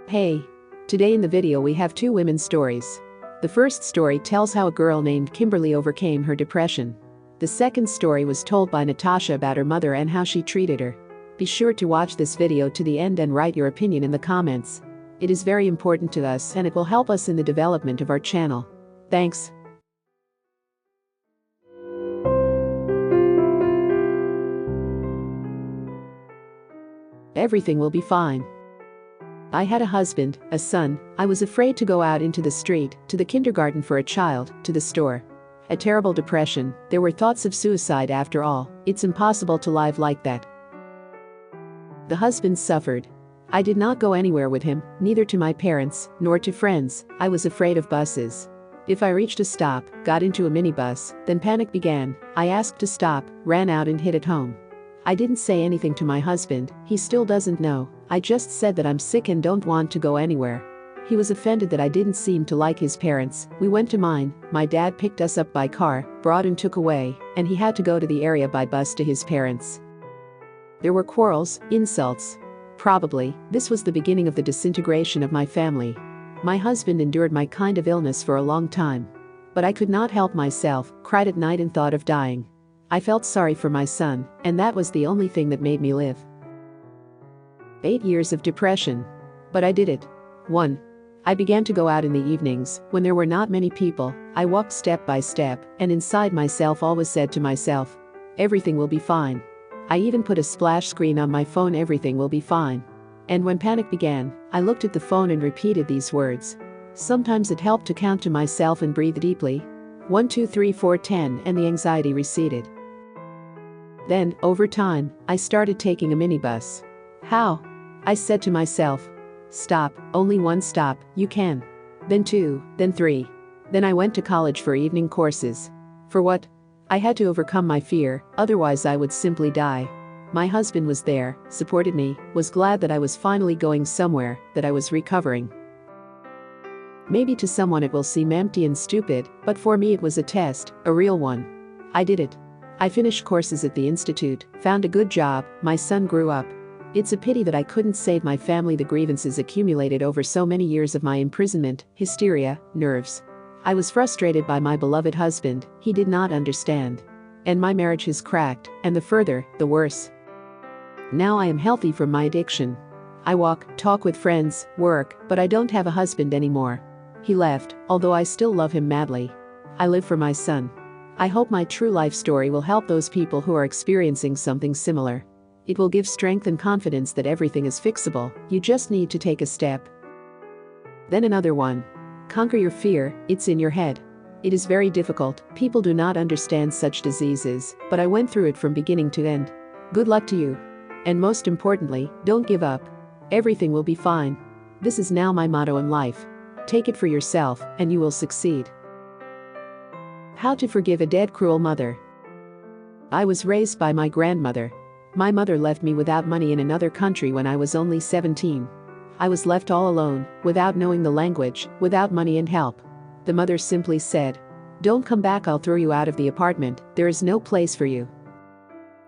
Hey! Today in the video we have two women's stories. The first story tells how a girl named Kimberly overcame her depression. The second story was told by Natasha about her mother and how she treated her. Be sure to watch this video to the end and write your opinion in the comments. It is very important to us and it will help us in the development of our channel. Thanks. Everything will be fine. I had a husband, a son. I was afraid to go out into the street, to the kindergarten for a child, to the store. A terrible depression. There were thoughts of suicide after all. It's impossible to live like that. The husband suffered. I did not go anywhere with him, neither to my parents, nor to friends. I was afraid of buses. If I reached a stop, got into a minibus, then panic began. I asked to stop, ran out and hid at home. I didn't say anything to my husband, he still doesn't know. I just said that I'm sick and don't want to go anywhere. He was offended that I didn't seem to like his parents. We went to mine. My dad picked us up by car, brought and took away, and he had to go to the area by bus to his parents. There were quarrels, insults. Probably, this was the beginning of the disintegration of my family. My husband endured my kind of illness for a long time. But I could not help myself, cried at night and thought of dying. I felt sorry for my son, and that was the only thing that made me live. 8 years of depression. But I did it. 1. I began to go out in the evenings, when there were not many people. I walked step by step, and inside myself always said to myself, everything will be fine. I even put a splash screen on my phone, everything will be fine. And when panic began, I looked at the phone and repeated these words. Sometimes it helped to count to myself and breathe deeply. 1, 2, 3, 4, 10, and the anxiety receded. Then, over time, I started taking a minibus. How? I said to myself. Stop, only one stop, you can. Then 2, then 3. Then I went to college for evening courses. For what? I had to overcome my fear, otherwise I would simply die. My husband was there, supported me, was glad that I was finally going somewhere, that I was recovering. Maybe to someone it will seem empty and stupid, but for me it was a test, a real one. I did it. I finished courses at the institute, found a good job, my son grew up. It's a pity that I couldn't save my family. The grievances accumulated over so many years of my imprisonment, hysteria, nerves. I was frustrated by my beloved husband, he did not understand. And my marriage has cracked, and the further, the worse. Now I am healthy from my addiction. I walk, talk with friends, work, but I don't have a husband anymore. He left, although I still love him madly. I live for my son. I hope my true life story will help those people who are experiencing something similar. It will give strength and confidence that everything is fixable, you just need to take a step. Then another one. Conquer your fear, it's in your head. It is very difficult, people do not understand such diseases, but I went through it from beginning to end. Good luck to you. And most importantly, don't give up. Everything will be fine. This is now my motto in life. Take it for yourself, and you will succeed. How to forgive a dead cruel mother. I was raised by my grandmother. My mother left me without money in another country when I was only 17. I was left all alone, without knowing the language, without money and help. The mother simply said, "Don't come back, I'll throw you out of the apartment, there is no place for you."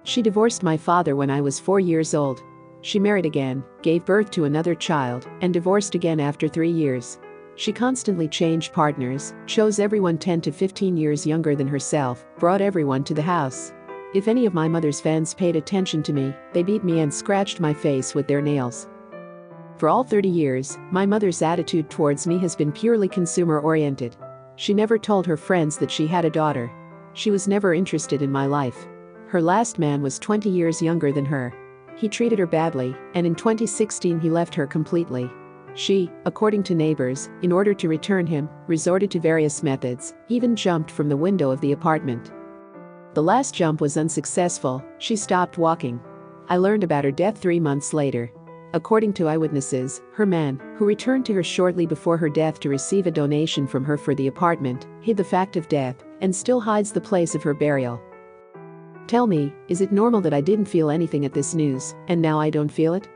She divorced my father when I was 4 years old. She married again, gave birth to another child, and divorced again after 3 years. She constantly changed partners, chose everyone 10 to 15 years younger than herself, brought everyone to the house. If any of my mother's fans paid attention to me, they beat me and scratched my face with their nails. For all 30 years, my mother's attitude towards me has been purely consumer-oriented. She never told her friends that she had a daughter. She was never interested in my life. Her last man was 20 years younger than her. He treated her badly, and in 2016 he left her completely. She, according to neighbors, in order to return him, resorted to various methods, even jumped from the window of the apartment. The last jump was unsuccessful, she stopped walking. I learned about her death 3 months later. According to eyewitnesses, her man, who returned to her shortly before her death to receive a donation from her for the apartment, hid the fact of death, and still hides the place of her burial. Tell me, is it normal that I didn't feel anything at this news, and now I don't feel it?